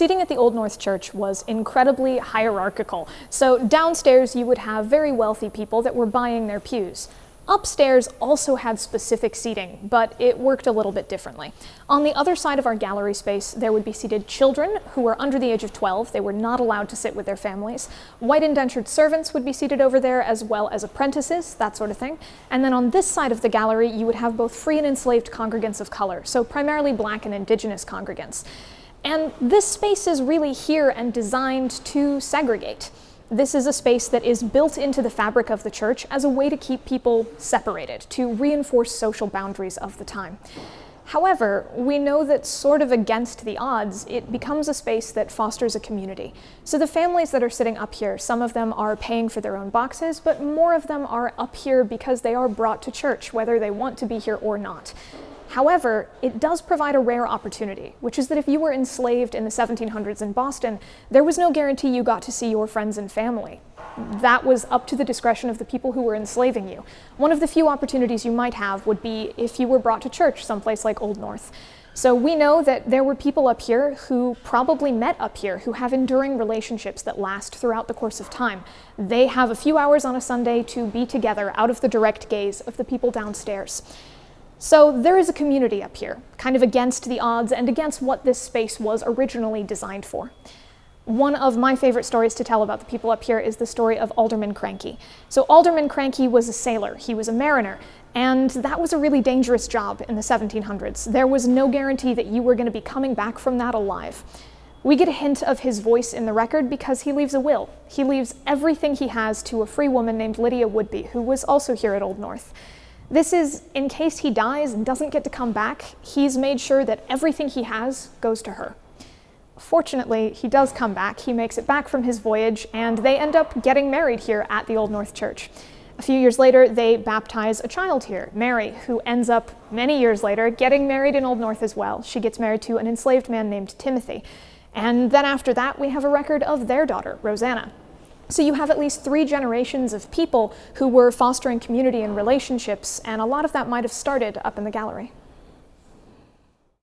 seating at the Old North Church was incredibly hierarchical. So downstairs you would have very wealthy people that were buying their pews. Upstairs also had specific seating, but it worked a little bit differently. On the other side of our gallery space, there would be seated children who were under the age of 12. They were not allowed to sit with their families. White indentured servants would be seated over there, as well as apprentices, that sort of thing. And then on this side of the gallery, you would have both free and enslaved congregants of color, so primarily Black and Indigenous congregants. And this space is really here and designed to segregate. This is a space that is built into the fabric of the church as a way to keep people separated, to reinforce social boundaries of the time. However, we know that sort of against the odds, it becomes a space that fosters a community. So the families that are sitting up here, some of them are paying for their own boxes, but more of them are up here because they are brought to church, whether they want to be here or not. However, it does provide a rare opportunity, which is that if you were enslaved in the 1700s in Boston, there was no guarantee you got to see your friends and family. That was up to the discretion of the people who were enslaving you. One of the few opportunities you might have would be if you were brought to church someplace like Old North. So we know that there were people up here who probably met up here, who have enduring relationships that last throughout the course of time. They have a few hours on a Sunday to be together out of the direct gaze of the people downstairs. So there is a community up here, kind of against the odds and against what this space was originally designed for. One of my favorite stories to tell about the people up here is the story of Alderman Cranky. So Alderman Cranky was a sailor, he was a mariner, and that was a really dangerous job in the 1700s. There was no guarantee that you were going to be coming back from that alive. We get a hint of his voice in the record because he leaves a will. He leaves everything he has to a free woman named Lydia Woodby, who was also here at Old North. This is in case he dies and doesn't get to come back, he's made sure that everything he has goes to her. Fortunately, he does come back, he makes it back from his voyage, and they end up getting married here at the Old North Church. A few years later, they baptize a child here, Mary, who ends up, many years later, getting married in Old North as well. She gets married to an enslaved man named Timothy. And then after that, we have a record of their daughter, Rosanna. So you have at least 3 generations of people who were fostering community and relationships, and a lot of that might have started up in the gallery.